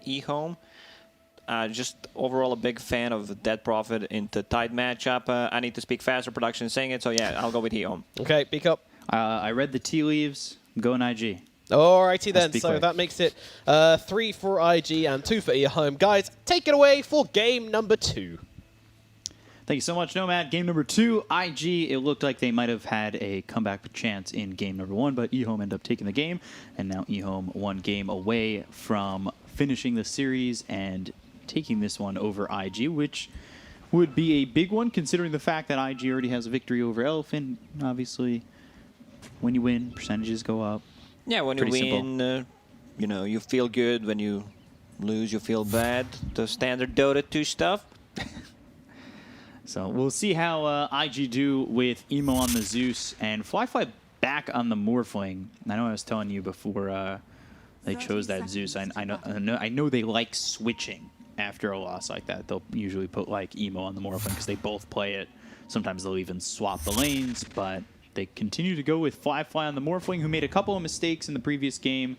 Ehome. Just overall a big fan of Dead Prophet in the Tide matchup. I need to speak faster, production is saying it, so yeah, I'll go with Ehome. Okay, pick up. I read the tea leaves. I'm going IG. Alrighty then, Speak so quick. that makes it 3 for IG and 2 for Ehome. Guys, take it away for game number 2. Thank you so much, Nomad. Game number 2, IG. It looked like they might have had a comeback chance in game number 1, but Ehome ended up taking the game, and now Ehome 1 game away from finishing the series and taking this one over IG, which would be a big one considering the fact that IG already has a victory over Elephant. Obviously, when you win, percentages go up. Yeah, when Pretty you win, you know, you feel good. When you lose, you feel bad. The standard Dota 2 stuff. So we'll see how IG do with Emo on the Zeus and Fly back on the Morphling. I know I was telling you before they chose that Zeus. I know they like switching after a loss like that. They'll usually put like Emo on the Morphling because they both play it. Sometimes they'll even swap the lanes, but they continue to go with Fly on the Morphling, who made a couple of mistakes in the previous game.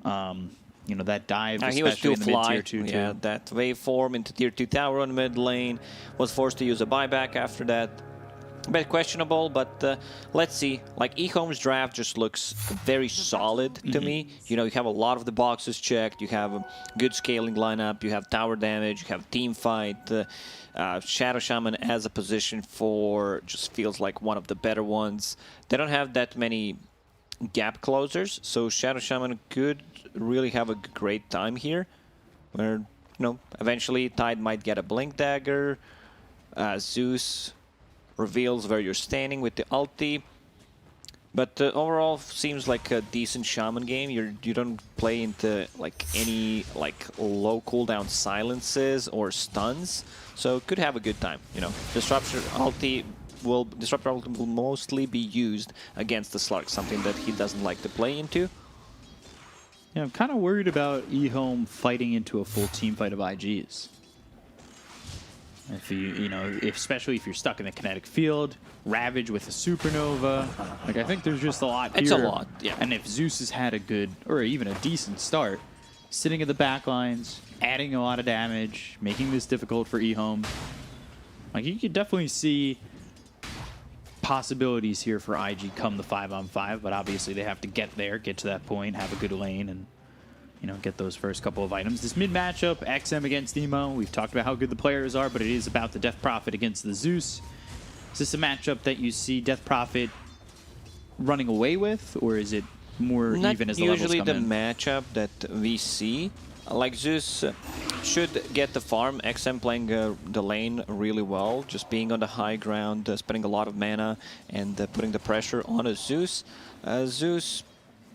You know, that dive, He was especially too in the fly. mid-tier 2 too. Yeah, that waveform into tier 2 tower on mid lane. Was forced to use a buyback after that. A bit questionable, but let's see. Like, Ehome's draft just looks very solid to me. You know, you have a lot of the boxes checked. You have a good scaling lineup. You have tower damage. You have team fight. Shadow Shaman as a position for just feels like one of the better ones. They don't have that many gap closers, so Shadow Shaman could really have a great time here, where, you know, eventually Tide might get a Blink Dagger. Zeus reveals where you're standing with the ulti, but overall seems like a decent Shaman game. You don't play into like any like low cooldown silences or stuns, so could have a good time. You know, Disruptor ulti will mostly be used against the Slug, something that he doesn't like to play into. Yeah, I'm kind of worried about Ehome fighting into a full team fight of IGs. If you know, especially if you're stuck in the kinetic field, Ravage with a Supernova, like I think there's just a lot here. It's a lot, yeah. And if Zeus has had a good, or even a decent start, sitting at the back lines, adding a lot of damage, making this difficult for Ehome, like you could definitely see possibilities here for IG come the 5-on-5, but obviously they have to get there, get to that point, have a good lane, and you know, get those first couple of items. This mid matchup, XM against Emo, we've talked about how good the players are, but it is about the Death Prophet against the Zeus. Is this a matchup that you see Death Prophet running away with, or is it more even as the levels come in? Not usually the matchup that we see. Like, Zeus should get the farm. XM playing the lane really well, just being on the high ground, spending a lot of mana, and putting the pressure on a Zeus. Zeus,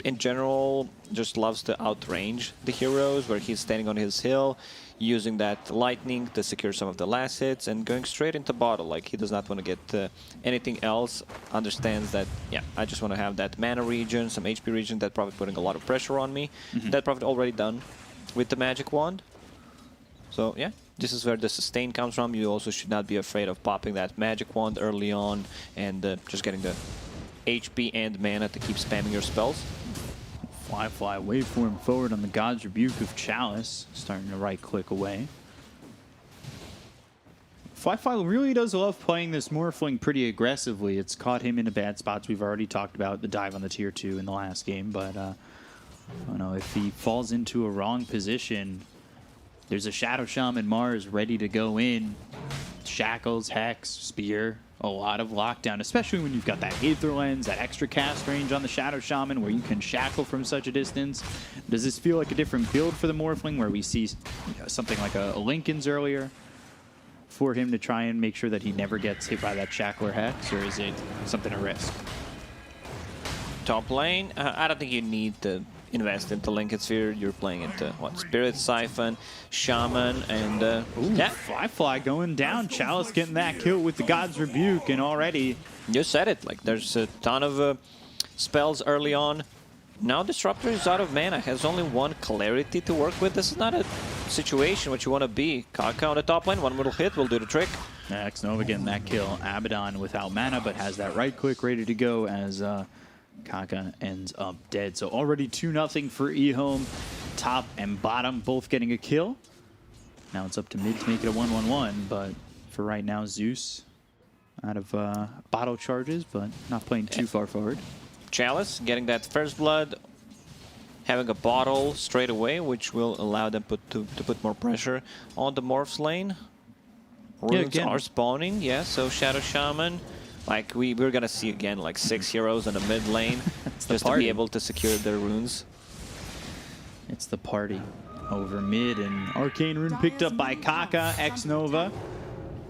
in general, just loves to outrange the heroes, where he's standing on his hill, using that lightning to secure some of the last hits, and going straight into bottle. Like, he does not want to get anything else. Understands that, yeah, I just want to have that mana regen, some HP regen. Dead Prophet putting a lot of pressure on me. Dead Prophet already done with the magic wand. So yeah, this is where the sustain comes from. You also should not be afraid of popping that magic wand early on and just getting the HP and mana to keep spamming your spells. Fly waveform forward on the God's Rebuke of Chalice, starting to right click away. Fly really does love playing this Morphling pretty aggressively. It's caught him in bad spots. We've already talked about the dive on the tier 2 in the last game, but I don't know, if he falls into a wrong position, there's a Shadow Shaman Mars ready to go in. Shackles, Hex, Spear, a lot of lockdown, especially when you've got that Aether Lens, that extra cast range on the Shadow Shaman where you can shackle from such a distance. Does this feel like a different build for the Morphling, where we see something like a Lincoln's earlier for him to try and make sure that he never gets hit by that Shackle or Hex, or is it something to risk? Top lane, I don't think you need to invest into Lincoln Sphere. You're playing into, what, Spirit Siphon, Shaman, and Ooh, yeah. Fly going down. Chalice getting that kill with the God's Rebuke, and already... You said it, like, there's a ton of spells early on. Now Disruptor is out of mana, has only one Clarity to work with. This is not a situation what you want to be. Kaka on the top lane, one little hit will do the trick. X-Nova getting that kill. Abaddon without mana, but has that right click ready to go as Kaka ends up dead. So already 2-0 for Ehome. top and bottom both getting a kill. Now it's up to mid to make it a 1-1-1, but for right now, Zeus out of bottle charges, but not playing too far forward. Chalice getting that first blood, having a bottle straight away, which will allow them to put more pressure on the Morphs lane. Runes are spawning, yeah, so Shadow Shaman. Like, we're gonna see again, like 6 heroes in the mid lane just to be able to secure their runes. It's the party over mid, and Arcane Rune picked up by Kaka. X-Nova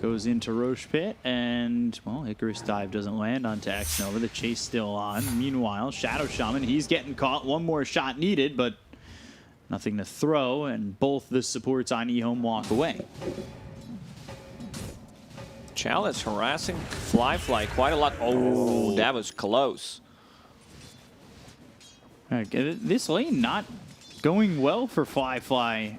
goes into Roche Pit, and, well, Icarus Dive doesn't land onto X-Nova. The chase still on. Meanwhile, Shadow Shaman, he's getting caught. One more shot needed, but nothing to throw, and both the supports on Ehome walk away. Chalice harassing Fly quite a lot. Oh, that was close. This lane not going well for Fly,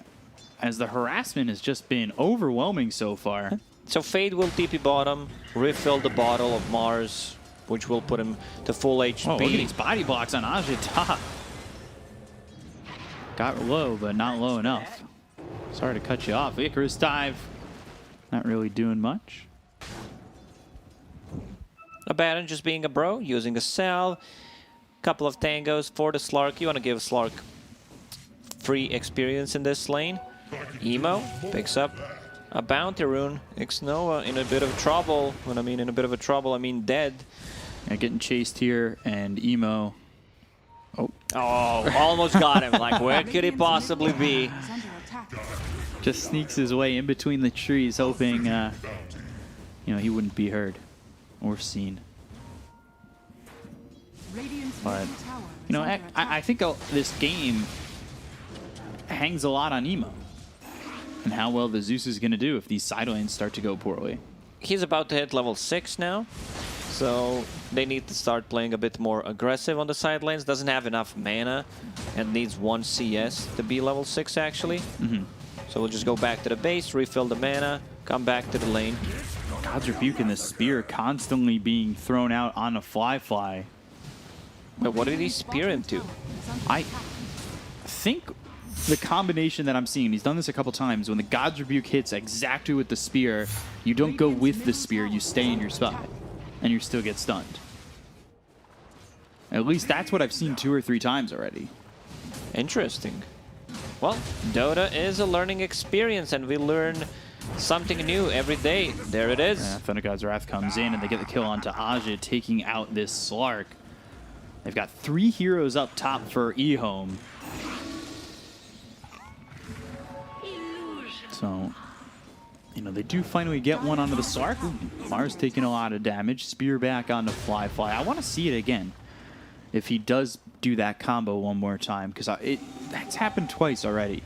as the harassment has just been overwhelming so far. So Fade will TP bottom, refill the bottle of Mars, which will put him to full HP. Oh, look at these body blocks on Aja top. Got low, but not low enough. Sorry to cut you off. Icarus Dive, not really doing much. Abaddon just being a bro, using a cell. Couple of tangos for the Slark. You want to give Slark free experience in this lane. Emo picks up a bounty rune. X-Nova in a bit of trouble. When I mean in a bit of a trouble, I mean dead. Yeah, getting chased here, and Emo. Oh, almost got him. Like, where could he possibly be? Just sneaks his way in between the trees, hoping, he wouldn't be heard or seen. But, I think this game hangs a lot on Emo and how well the Zeus is going to do if these side lanes start to go poorly. He's about to hit level 6 now, so they need to start playing a bit more aggressive on the side lanes. Doesn't have enough mana and needs 1 CS to be level 6 actually. So we'll just go back to the base, refill the mana, come back to the lane. God's Rebuke and the Spear constantly being thrown out on a Fly. But what did he spear him to? I think the combination that I'm seeing, he's done this a couple times, when the God's Rebuke hits exactly with the spear, you don't go with the spear, you stay in your spot, and you still get stunned. At least that's what I've seen 2 or 3 times already. Interesting. Well, Dota is a learning experience, and we learn something new every day. There it is. Thunder God's Wrath comes in, and they get the kill onto Aja, taking out this Slark. They've got 3 heroes up top for Ehome. So, they do finally get one onto the Slark. Mars taking a lot of damage. Spear back onto Fly. I want to see it again. If he does do that combo one more time, because that's happened twice already.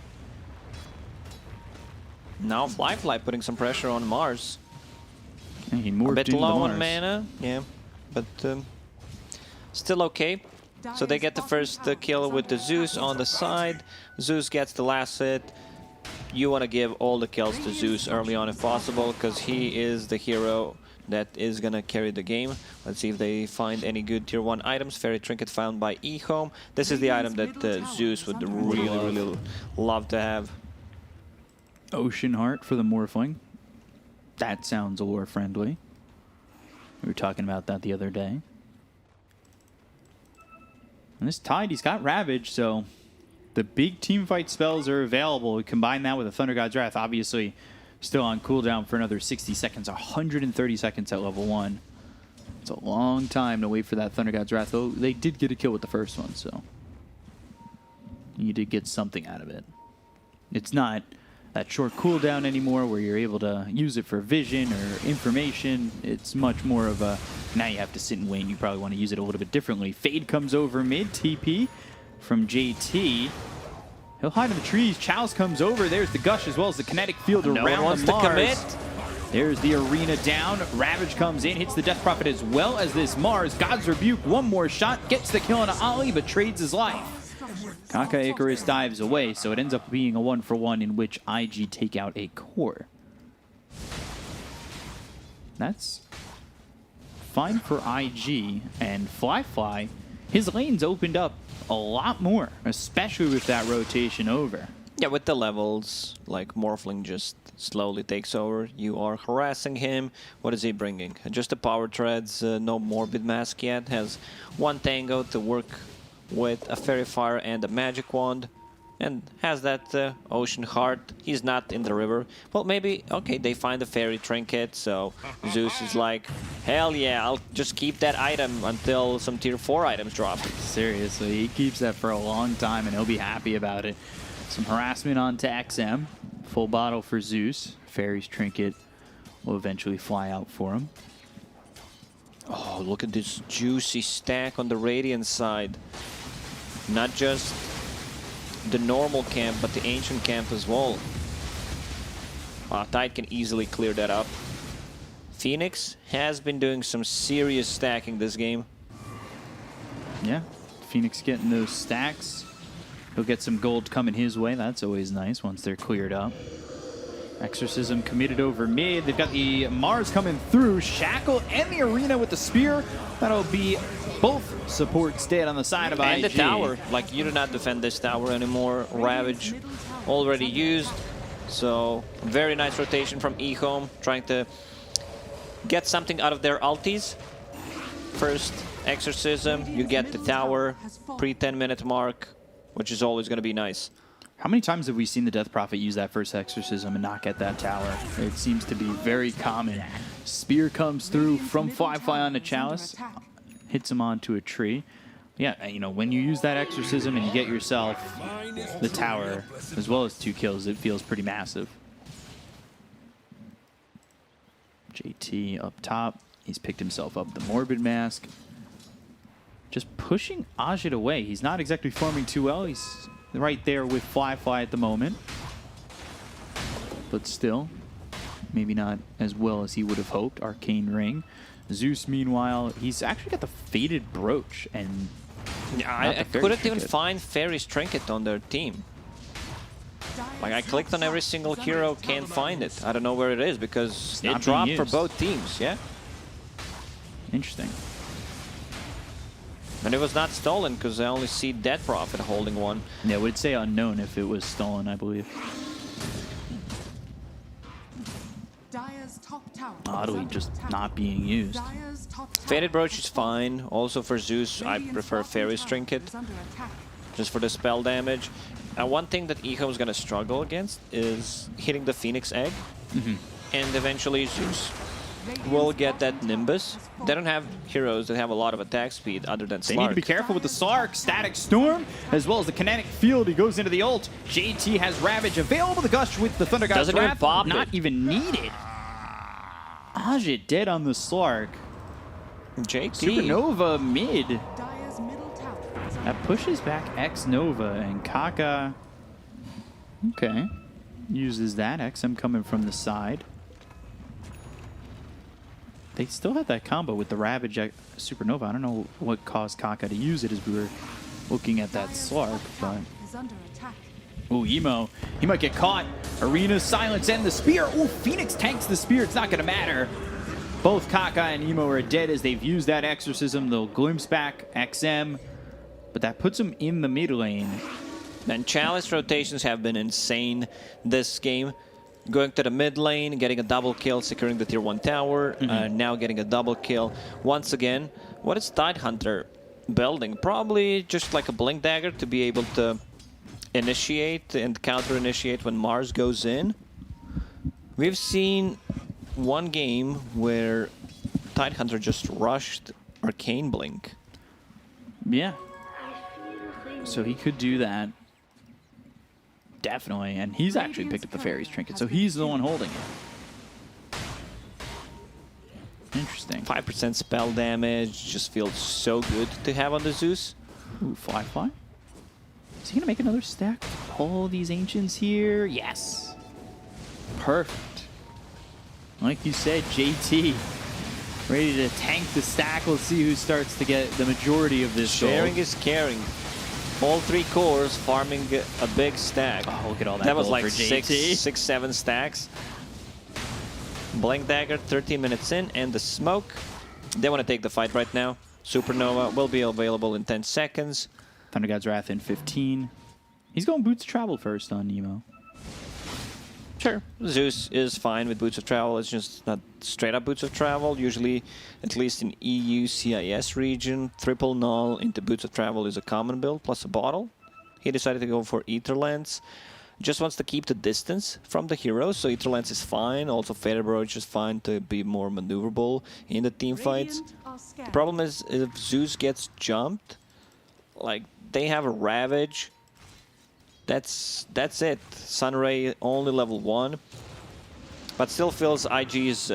Now Fly putting some pressure on Mars. And he a morphed bit into low Mars. on mana, yeah, but still okay. So they get the first kill with the Zeus on the side. Zeus gets the last hit. You want to give all the kills to Zeus early on if possible, because he is the hero that is going to carry the game. Let's see if they find any good tier 1 items. Fairy Trinket found by Ehome. This is the item that Zeus would really love to have. Ocean Heart for the Morphling. That sounds lore friendly. We were talking about that the other day. And this Tide, he's got Ravage, so the big team fight spells are available. We combine that with a Thunder God's Wrath, obviously still on cooldown for another 60 seconds, 130 seconds at level 1. It's a long time to wait for that Thunder God's Wrath, though they did get a kill with the first one, so you did get something out of it. It's not that short cooldown anymore where you're able to use it for vision or information. It's much more of a, now you have to sit and wait, and you probably want to use it a little bit differently. Fade comes over mid, TP from JT. He'll hide in the trees. Chalice comes over. There's the Gush as well as the kinetic field around the Mars. To commit. There's the arena down. Ravage comes in, hits the Death Prophet as well as this Mars. God's Rebuke, one more shot, gets the kill on Ali, but trades his life. Kaka Icarus dives away, so it ends up being a 1-for-1 in which IG take out a core. That's fine for IG, and Fly his lane's opened up a lot more, especially with that rotation over. Yeah, with the levels, like Morphling just slowly takes over. You are harassing him. What is he bringing? Just the power treads, no Morbid Mask yet. Has one Tango to work with, a Fairy Fire and a Magic Wand. And has that Ocean Heart. He's not in the river. Well, maybe, okay, they find a Fairy Trinket, so Zeus is like, hell yeah, I'll just keep that item until some tier 4 items drop. Seriously, he keeps that for a long time and he'll be happy about it. Some harassment onto XM. Full bottle for Zeus. Fairy's Trinket will eventually fly out for him. Oh, look at this juicy stack on the Radiant side. Not just the normal camp, but the ancient camp as well. Tide can easily clear that up. Phoenix has been doing some serious stacking this game. Yeah, Phoenix getting those stacks. He'll get some gold coming his way. That's always nice once they're cleared up. Exorcism committed over mid. They've got the Mars coming through. Shackle and the Arena with the spear. That'll be both supports dead on the side of IG. And the tower. Like, you do not defend this tower anymore. Ravage already used. So, very nice rotation from Ehome. Trying to get something out of their ultis. First, Exorcism. You get the tower. Pre-10-minute mark, which is always going to be nice. How many times have we seen the Death Prophet use that first Exorcism and not get that tower? It seems to be very common. Spear comes through from Fly onto Chalice, hits him onto a tree. Yeah, you know, when you use that Exorcism and you get yourself the tower, as well as 2 kills, it feels pretty massive. JT up top. He's picked himself up the Morbid Mask. Just pushing Ajit away. He's not exactly farming too well. He's right there with Fly at the moment. But still, maybe not as well as he would have hoped. Arcane Ring. Zeus, meanwhile, he's actually got the Faded Brooch. And yeah, I couldn't even find Fairy's Trinket on their team. Like, I clicked on every single hero, can't find it. I don't know where it is because it dropped for both teams, yeah? Interesting. And it was not stolen because I only see Dead Prophet holding one. Yeah, it would say unknown if it was stolen, I believe. Oddly, just not being used. Faded Brooch is fine. Also for Zeus, I prefer Fairy's Trinket. Just for the spell damage. And one thing that Ehome is going to struggle against is hitting the Phoenix Egg. And eventually Zeus will get that Nimbus. They don't have heroes that have a lot of attack speed other than Slark. They need to be careful with the Slark, Static Storm, as well as the Kinetic Field. He goes into the ult. JT has Ravage available. The Gush with the Thunder God's Doesn't even Wrath. pop Not it. even needed. Ajit dead on the Slark. JT. Supernova mid. That pushes back X-Nova and Kaka. Okay. Uses that. XM coming from the side. They still have that combo with the Ravage Supernova. I don't know what caused Kaka to use it as we were looking at that Slark, but... Ooh, Emo. He might get caught. Arena, Silence, and the Spear. Ooh, Phoenix tanks the Spear. It's not going to matter. Both Kaka and Emo are dead as they've used that Exorcism. They'll glimpse back XM, but that puts him in the mid lane. And Chalice rotations have been insane this game. Going to the mid lane, getting a double kill, securing the tier 1 tower, now getting a double kill. Once again, what is Tidehunter building? Probably just like a Blink Dagger to be able to initiate and counter-initiate when Mars goes in. We've seen one game where Tidehunter just rushed Arcane Blink. Yeah. So he could do that. Definitely, and he's actually picked up the Fairy's Trinket, so he's the one holding it. Interesting. 5% spell damage, just feels so good to have on the Zeus. Ooh, Fly. Is he going to make another stack? All these Ancients here? Yes. Perfect. Like you said, JT, ready to tank the stack. Let's see who starts to get the majority of this Sharing gold. is caring. All 3 cores farming a big stack. Oh, look at all that That was gold like for JT. 6, 7 stacks. Blink Dagger, 13 minutes in, and the smoke. They want to take the fight right now. Supernova will be available in 10 seconds. Thunder God's Wrath in 15. He's going Boots of Travel first on Nemo. Sure, Zeus is fine with Boots of Travel. It's just not straight up Boots of Travel. Usually, at least in EU, CIS region, triple null into Boots of Travel is a common build plus a bottle. He decided to go for Ether Lens. Just wants to keep the distance from the heroes, so Ether Lens is fine. Also, Fader Broach is fine to be more maneuverable in the team fights. The problem is if Zeus gets jumped, like they have a Ravage. That's it. Sunray only level 1, but still feels IG's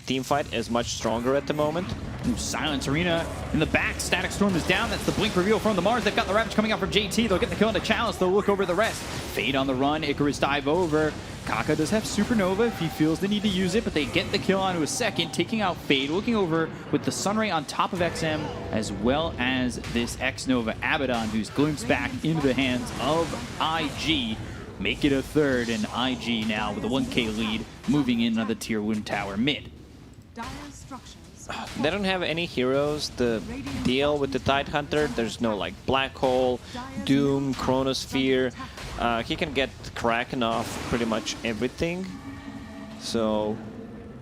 team fight is much stronger at the moment. Ooh, Silence Arena in the back. Static Storm is down. That's the blink reveal from the Mars. They've got the Ravage coming out from JT. They'll get the kill on the Chalice. They'll look over the rest. Fade on the run. Icarus dive over. Kaka does have Supernova if he feels the need to use it, but they get the kill onto a second, taking out Fade, looking over with the Sunray on top of XM, as well as this X-Nova Abaddon, who's glimpsed back into the hands of IG. Make it a third, and IG now with a 1k lead, moving in on the Tier 1 tower mid. They don't have any heroes to deal with the Tidehunter. There's no like Black Hole, Doom, Chronosphere. He can get Kraken off pretty much everything. So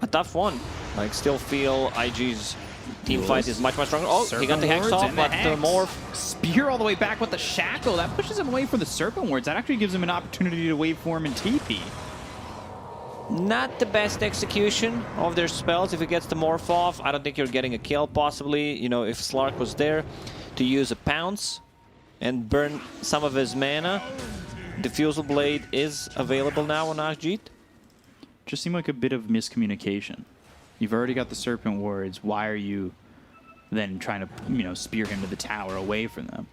a tough one. Like still feel IG's team fight is much stronger. Oh, he got the Hex off, but the Morph. Spear all the way back with the Shackle. That pushes him away from the Serpent Wards. That actually gives him an opportunity to waveform and TP. Not the best execution of their spells. If he gets the Morph off, I don't think you're getting a kill, possibly. You know, if Slark was there to use a Pounce and burn some of his mana. Diffusal Blade is available now on Ajit. Just seemed like a bit of miscommunication. You've already got the Serpent Wards. Why are you then trying to, you know, spear him to the tower away from them?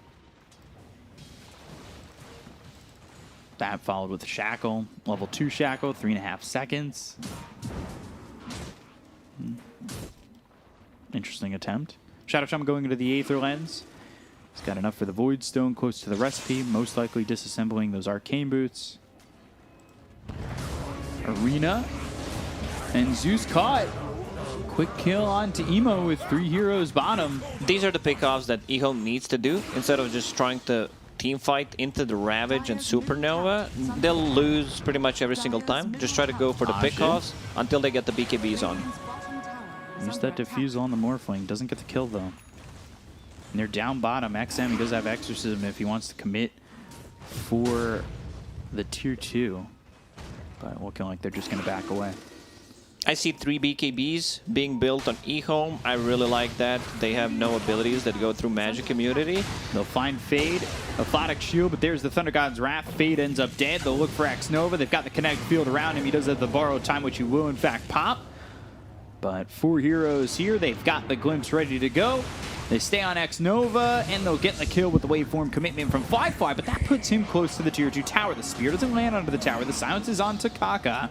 That followed with the Shackle. Level 2 Shackle, 3.5 seconds. Interesting attempt. Shadow Shaman going into the Aether Lens. He's got enough for the Void Stone close to the recipe, most likely disassembling those Arcane Boots. Arena. And Zeus caught. Quick kill onto Emo with 3 heroes bottom. These are the pickoffs that Ehome needs to do instead of just trying to team fight into the Ravage and Supernova. They'll lose pretty much every single time. Just try to go for the pickoffs until they get the BKBs on. Use that Diffusal on the Morphling. Doesn't get the kill though. And they're down bottom. XM, he does have Exorcism if he wants to commit for the Tier 2. But looking like they're just going to back away. I see 3 BKBs being built on Ehome. I really like that. They have no abilities that go through Magic Immunity. They'll find Fade, Aphotic Shield, but there's the Thunder God's Wrath. Fade ends up dead. They'll look for X-Nova. They've got the Kinetic Field around him. He does have the Borrowed Time, which he will in fact pop. But 4 heroes here. They've got the Glimpse ready to go. They stay on X-Nova, and they'll get the kill with the Waveform commitment from Firefly, but that puts him close to the Tier 2 tower. The Spear doesn't land onto the tower. The Silence is on to Kaka.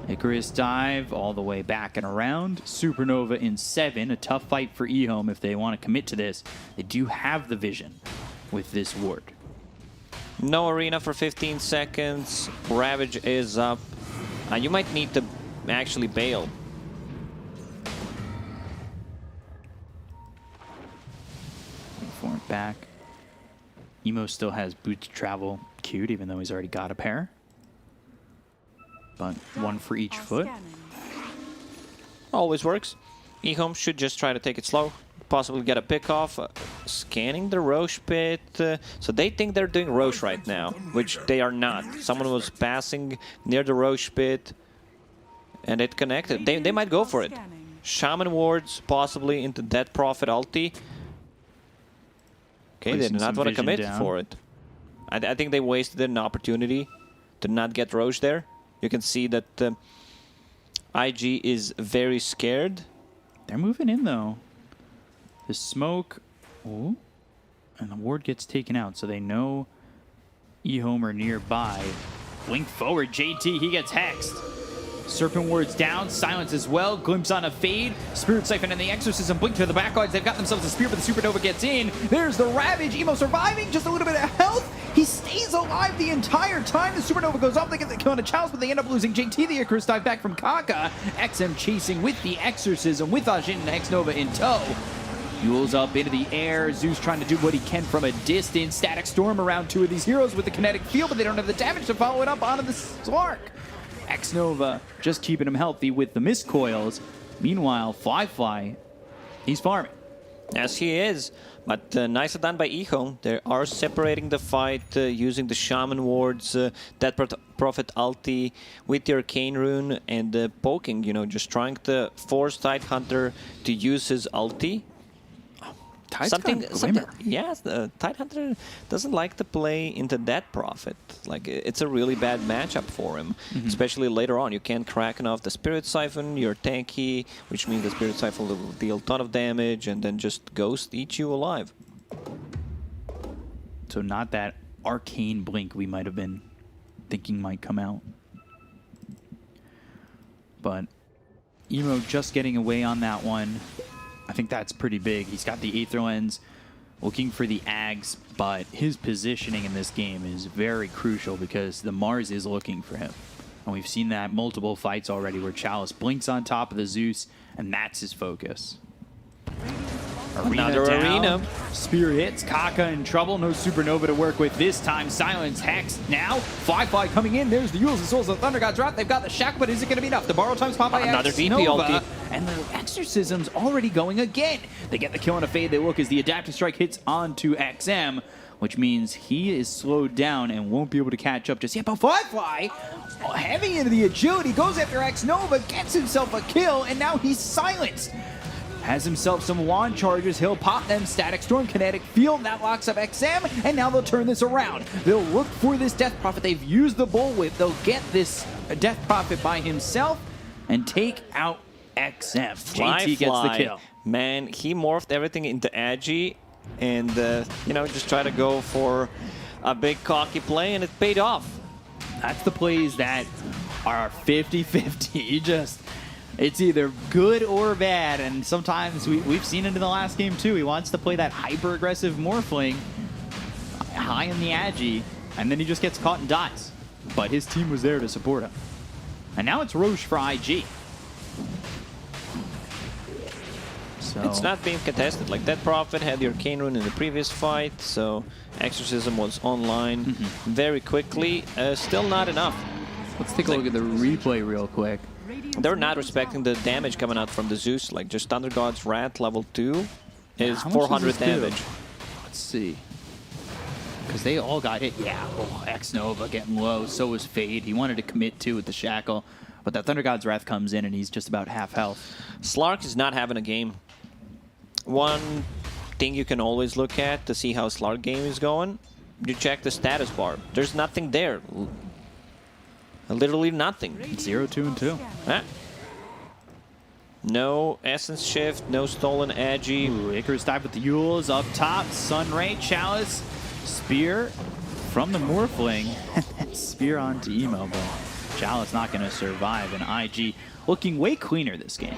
Icarus dive all the way back and around. Supernova in 7. A tough fight for Ehome if they want to commit to this. They do have the vision with this ward. No Arena for 15 seconds. Ravage is up. You might need to actually bail. Form it back. Emo still has Boots of Travel queued, even though he's already got a pair. But 1 for each foot. Always works. Ehome should just try to take it slow. Possibly get a pick off. Scanning the Roche pit. So they think they're doing Roche right now, which they are not. Someone was passing near the Roche pit and it connected. They might go for it. Shaman wards possibly into Dead Prophet ulti. Okay, they do not want to commit for it. I think they wasted an opportunity to not get Roche there. You can see that IG is very scared. They're moving in, though. The smoke. Ooh, and the ward gets taken out, so they know Ehome are nearby. Blink forward, JT, he gets hexed. Serpent Ward's down, Silence as well, Glimpse on a Fade, Spirit Siphon and the Exorcism blink to the backwards. They've got themselves a Spear, but the Supernova gets in. There's the Ravage, Emo surviving, just a little bit of health. He stays alive the entire time. The Supernova goes off, they get the kill on a Chalice, but they end up losing JT. The Icarus dive back from Kaka. XM chasing with the Exorcism, with Ajin and X-Nova in tow. Mules up into the air. Zeus trying to do what he can from a distance. Static Storm around two of these heroes with the kinetic field, but they don't have the damage to follow it up onto the Slark. X-Nova just keeping him healthy with the mist coils. Meanwhile, Fly, he's farming. Yes, he is. But nicely done by Ehome. They are separating the fight using the Shaman Wards, Death Prophet ulti with the Arcane Rune and poking, you know, just trying to force Tidehunter to use his ulti. Something, yes, the Tidehunter doesn't like to play into Death Prophet. Like, it's a really bad matchup for him, especially later on. You can't crack enough the Spirit Siphon, you're tanky, which means the Spirit Siphon will deal a ton of damage and then just Ghost eat you alive. So not that Arcane Blink we might have been thinking might come out. But Emo just getting away on that one. I think that's pretty big. He's got the Aether Lens, looking for the Ags, but his positioning in this game is very crucial because the Mars is looking for him. And we've seen that multiple fights already where Chalice blinks on top of the Zeus, and that's his focus. Another arena. Spear hits. Kaka in trouble. No Supernova to work with this time. Silence Hex now. Fly coming in. There's the Yules and Souls of Thunder God's Wrath. They've got the Shackle, but is it going to be enough? The Borrow Times pop by another DP ulti. And the Exorcism's already going again. They get the kill on a fade. They look as the Adaptive Strike hits onto XM, which means he is slowed down and won't be able to catch up just yet. But Fly, heavy into the agility, goes after X-Nova, gets himself a kill, and now he's silenced. Has himself some wand charges. He'll pop them. Static Storm, Kinetic Field. That locks up XM, and now they'll turn this around. They'll look for this Death Prophet. They've used the Bullwhip. They'll get this Death Prophet by himself and take out XM. JT gets the kill. Man, he morphed everything into Agi and, you know, just try to go for a big cocky play, and it paid off. That's the plays that are 50-50. It's either good or bad, and sometimes we've seen it in the last game too. He wants to play that hyper-aggressive Morphling high in the Agi, and then he just gets caught and dies. But his team was there to support him. And now it's Roche for IG. So it's not being contested. Like, Death Prophet had the Arcane Rune in the previous fight, so Exorcism was online very quickly. Still not enough. Let's take a look at the replay real quick. They're not respecting the damage coming out from the Zeus. Like, just Thunder God's Wrath level 2 is 400 damage. Let's see. Because they all got hit. Yeah, X-Nova getting low. So was Fade. He wanted to commit to with the Shackle. But that Thunder God's Wrath comes in and he's just about half health. Slark is not having a game. One thing you can always look at to see how Slark game is going, you check the status bar. There's nothing there. Literally nothing. 0, 2, and 2. Huh? No Essence Shift, no Stolen Agi. Ooh, Icarus dive with the Yules up top. Sunray, Chalice, Spear from the Morphling. Spear onto Emo, but Chalice not going to survive. And IG looking way cleaner this game.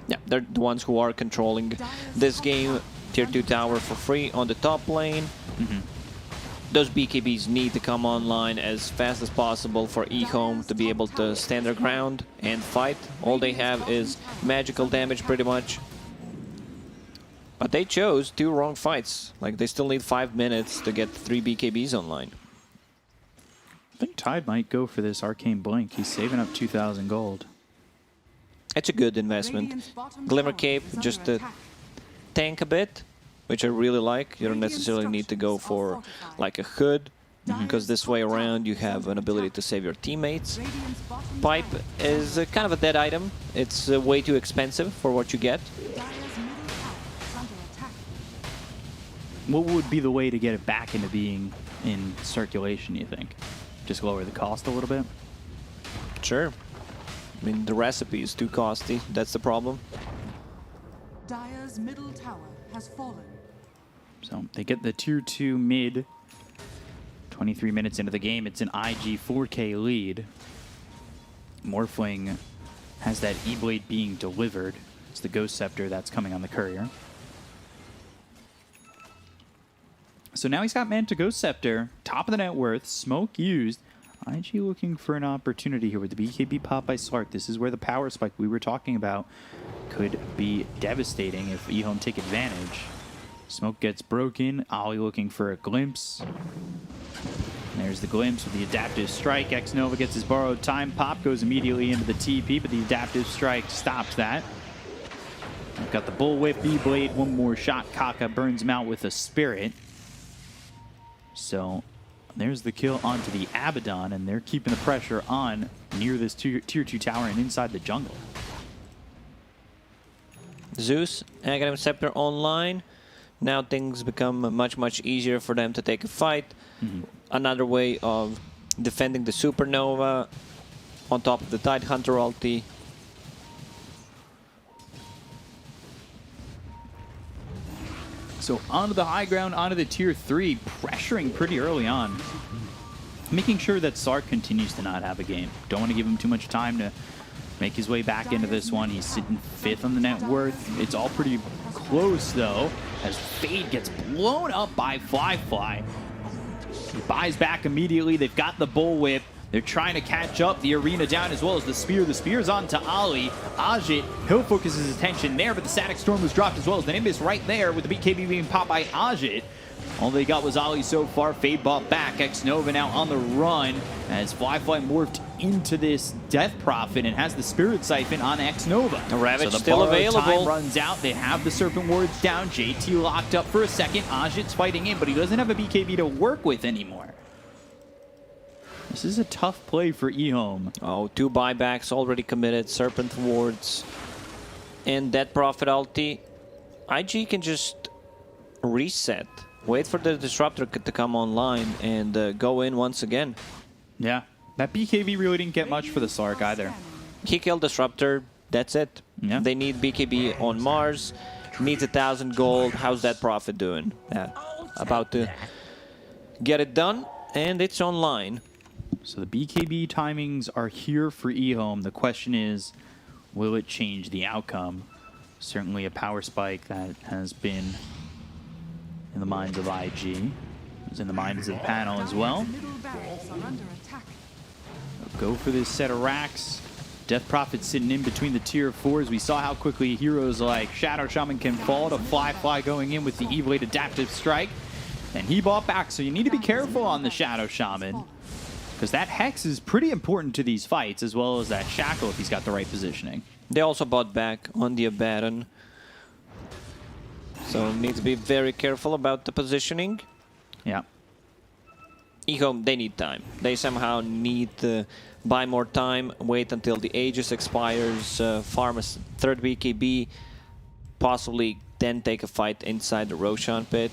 Yeah, they're the ones who are controlling this game. Tier 2 tower for free on the top lane. Those BKBs need to come online as fast as possible for Ehome to be able to stand their ground and fight. All they have is magical damage pretty much. But they chose 2 wrong fights. Like, they still need 5 minutes to get 3 BKBs online. I think Tide might go for this Arcane Blink. He's saving up 2,000 gold. It's a good investment. Glimmer Cape, just to tank a bit, which I really like. You don't necessarily need to go for like a hood, because this way around you have an ability to save your teammates. Pipe is kind of a dead item. It's way too expensive for what you get. What would be the way to get it back into being in circulation, you think? Just lower the cost a little bit? Sure. I mean, the recipe is too costly. That's the problem. Dire's middle tower has fallen. So they get the tier 2 mid. 23 minutes into the game, it's an IG 4K lead. Morphling has that E-Blade being delivered. It's the Ghost Scepter that's coming on the courier. So now he's got Man to Ghost Scepter, top of the net worth, smoke used. IG looking for an opportunity here with the BKB pop by Slark. This is where the power spike we were talking about could be devastating if Ehome take advantage. Smoke gets broken. Ollie looking for a glimpse. There's the glimpse with the adaptive strike. Xnova gets his borrowed time. Pop goes immediately into the TP, but the adaptive strike stops that. We've got the bullwhip, B-blade, one more shot. Kaka burns him out with a spirit. So there's the kill onto the Abaddon, and they're keeping the pressure on near this tier 2 tower and inside the jungle. Zeus, Aghanim Scepter online. Now things become much easier for them to take a fight. Another way of defending the Supernova on top of the Tidehunter ulti. So onto the high ground, onto the tier 3, pressuring pretty early on. Making sure that Sark continues to not have a game. Don't want to give him too much time to make his way back into this one. He's sitting 5th on the net worth. It's all pretty close, though, as Fade gets blown up by Fly. He buys back immediately. They've got the bullwhip. They're trying to catch up. The arena down as well as the spear. The spear's on to Ali. Ajit, he'll focus his attention there, but the Static Storm was dropped as well as the Nimbus right there with the BKB being popped by Ajit. All they got was Ali so far. Fade bought back. Xnova now on the run as Fly morphed into this Death Prophet and has the Spirit Siphon on Xnova. The Ravage so the still available. Time runs out. They have the Serpent Wards down. JT locked up for a second. Ajit's fighting in, but he doesn't have a BKB to work with anymore. This is a tough play for Ehome. Oh, 2 buybacks already committed. Serpent Wards and Death Prophet ulti. IG can just reset. Wait for the Disruptor to come online and go in once again. Yeah, that BKB really didn't get much for the Sark either. He killed Disruptor. That's it. Yeah. They need BKB on Mars. Needs 1,000 gold. How's that Prophet doing? About to get it done, and it's online. So the BKB timings are here for Ehome. The question is, will it change the outcome? Certainly a power spike that has been in the minds of IG. It's in the minds of the panel as well. Go for this set of racks. Death Prophet sitting in between the tier 4s. We saw how quickly heroes like Shadow Shaman can fall to Fly going in with the E-Blade adaptive strike. And he bought back, so you need to be careful on the Shadow Shaman, because that Hex is pretty important to these fights, as well as that Shackle if he's got the right positioning. They also bought back on the Abaddon. So need to be very careful about the positioning. Yeah. Ehome, they need time. They somehow need to buy more time, wait until the Aegis expires, farm a 3rd BKB, possibly then take a fight inside the Roshan pit.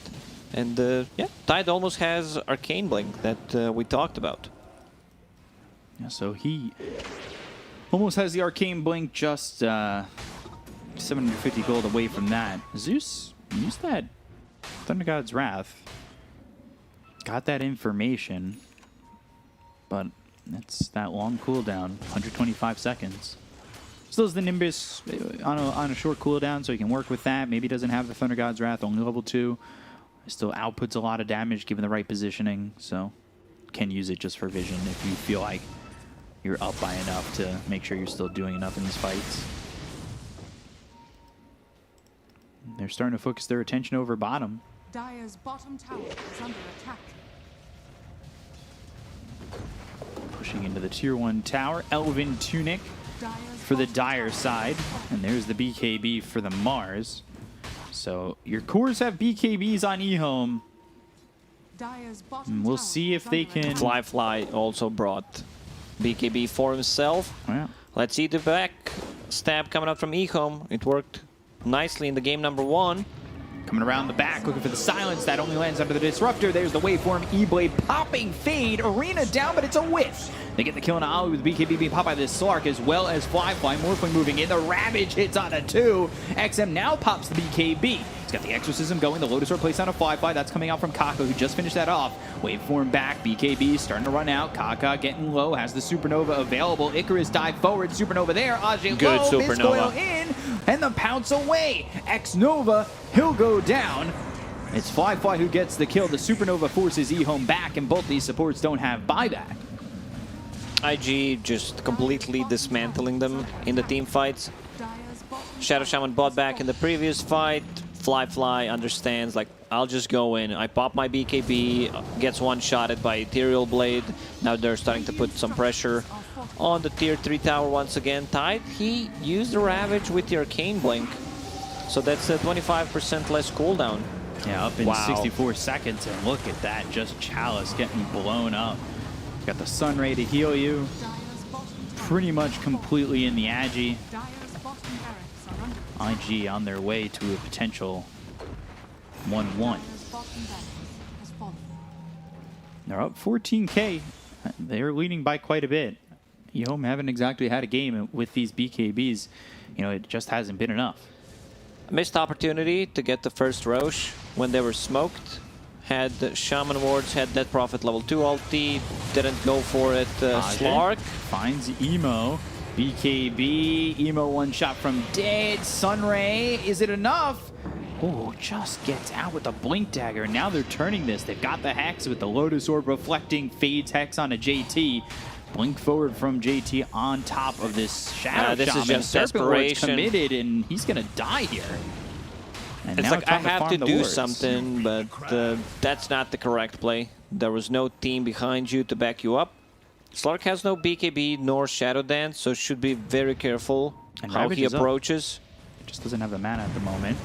And yeah, Tide almost has Arcane Blink that we talked about. Yeah, so he almost has the Arcane Blink, just 750 gold away from that. Zeus used that Thunder God's Wrath. Got that information, but it's that long cooldown, 125 seconds. Still has the Nimbus on a short cooldown, so he can work with that. Maybe doesn't have the Thunder God's Wrath, only level 2. Still outputs a lot of damage given the right positioning, so can use it just for vision if you feel like you're up by enough to make sure you're still doing enough in these fights. They're starting to focus their attention over bottom. Dire's bottom tower is under attack. Pushing into the tier 1 tower. Elven Tunic for the Dire side. And there's the BKB for the Mars. So your cores have BKBs on Ehome. We'll see if they can... Fly also brought BKB for himself. Yeah. Let's see the back stab coming out from Ehome. It worked nicely in the game number 1. Coming around the back, looking for the silence. That only lands under the Disruptor. There's the waveform. E-Blade popping Fade. Arena down, but it's a whiff. They get the kill on Ali with BKB being popped by this Sark, as well as Fly. Morphling moving in. The Ravage hits on a 2. XM now pops the BKB. He's got the Exorcism going. The Lotus Orb placed on a Fly. That's coming out from Kaka, who just finished that off. Waveform back. BKB starting to run out. Kaka getting low. Has the Supernova available. Icarus dive forward. Supernova there. Ajay Good low. Supernova. Miscoil in. And the pounce away. Xnova, he'll go down. It's Fly who gets the kill. The Supernova forces Ehome back, and both these supports don't have buyback. IG just completely dismantling them in the team fights. Shadow Shaman bought back in the previous fight. Fly understands, like, I'll just go in. I pop my BKB, gets one-shotted by Ethereal Blade. Now they're starting to put some pressure on the tier 3 tower once again. Tide, he used the Ravage with the Arcane Blink. So that's a 25% less cooldown. Yeah, up in Wow. 64 seconds, and look at that, just Chalice getting blown up. Got the Sun Ray to heal you. Pretty much completely in the Agi. IG on their way to a potential 1-1. They're up 14k. They're leading by quite a bit. Ehome haven't exactly had a game with these BKBs. You know, it just hasn't been enough. Missed opportunity to get the first Roche when they were smoked. Had Shaman Wards, had Dead Prophet level 2 ulti, didn't go for it. Slark finds Emo. BKB, Emo one shot from dead. Sunray, is it enough? Oh, just gets out with a Blink Dagger. Now they're turning this. They've got the Hex with the Lotus Orb reflecting, fades Hex onto JT. Blink forward from JT on top of this Shadow this Shaman. is just Serpent Ward's desperation. committed, and he's going to die here. And It's now like, I time to have farm to the do wards. something, but that's not the correct play. There was no team behind you to back you up. Slark has no BKB nor Shadow Dance, so should be very careful And how Ravage he is up. approaches. Just doesn't have the mana at the moment.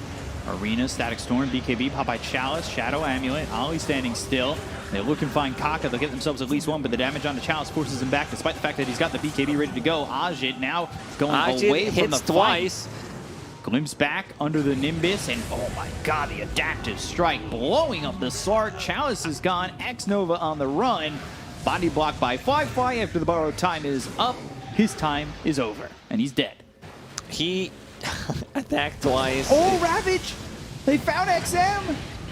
Arena, Static Storm, BKB, pop by Chalice, Shadow Amulet, Ollie standing still. They look and find Kaka. They'll get themselves at least one, but the damage on the Chalice forces him back, despite the fact that he's got the BKB ready to go. Ajit now going away from the hits twice. fight. Glimpse back under the Nimbus, and oh my god, the Adaptive Strike blowing up the Slark. Chalice is gone. X-Nova on the run. Body blocked by Fly after the borrowed time is up. His time is over, and he's dead. He attacked twice. Oh, Ravage! They found XM!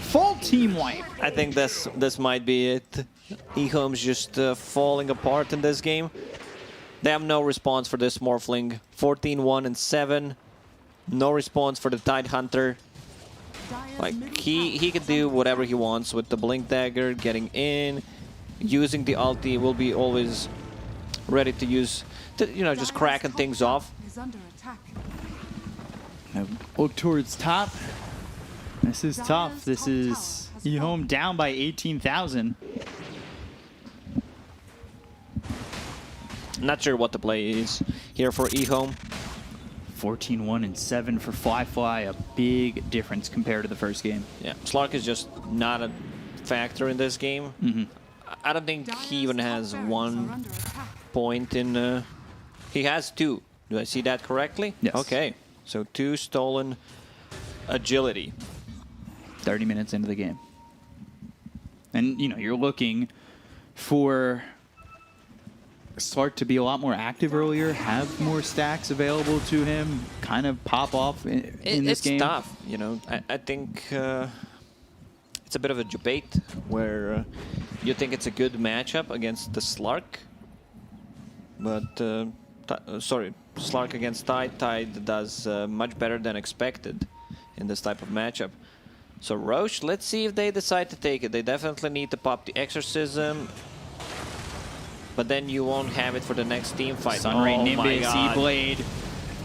Full team wipe. I think this might be it. Ehome's just falling apart in this game. They have no response for this Morphling. 14-1 and 7. No response for the Tide Hunter. Like, he could do whatever he wants with the Blink Dagger, getting in, using the ulti, will be always ready to use, you know, just cracking things off. Now look towards top. This is tough. This is Ehome down by 18,000. Not sure what the play is here for Ehome. 14-1 and 7 for Fly. A big difference compared to the first game. Yeah, Slark is just not a factor in this game. I don't think he even has 1 point in... he has 2. Do I see that correctly? Yes. Okay, so 2 stolen agility. 30 minutes into the game. And, you know, you're looking for Slark to be a lot more active earlier, have more stacks available to him, kind of pop off in this game. It's tough, you know. I think it's a bit of a debate where you think it's a good matchup against the Slark, but Slark against Tide. Tide does much better than expected in this type of matchup. So Roche, let's see if they decide to take it. They definitely need to pop the Exorcism, but then you won't have it for the next team fight. Sunray, oh Nimbus, my God. E-Blade.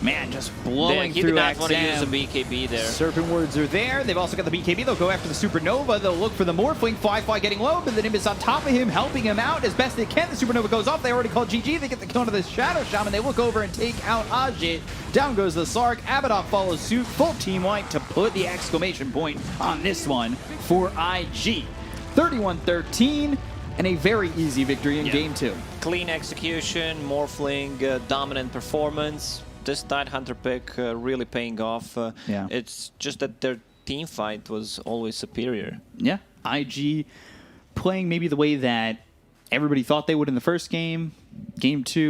Man, just blowing He through did not want to XM. use a BKB there. Serpent Wards are there. They've also got the BKB. They'll go after the Supernova. They'll look for the Morphling. Fly getting low, but the Nimbus on top of him, helping him out as best they can. The Supernova goes off. They already called GG. They get the kill onto the Shadow Shaman. They look over and take out Ajit. Down goes the Slark. Abaddon follows suit. Full team wipe to put the exclamation point on this one for IG. 31-13, and a very easy victory in Game 2. Clean execution, Morphling, dominant performance. This Tide Hunter pick really paying off. Yeah. It's just that their team fight was always superior. Yeah, IG playing maybe the way that everybody thought they would in the first game. Game 2.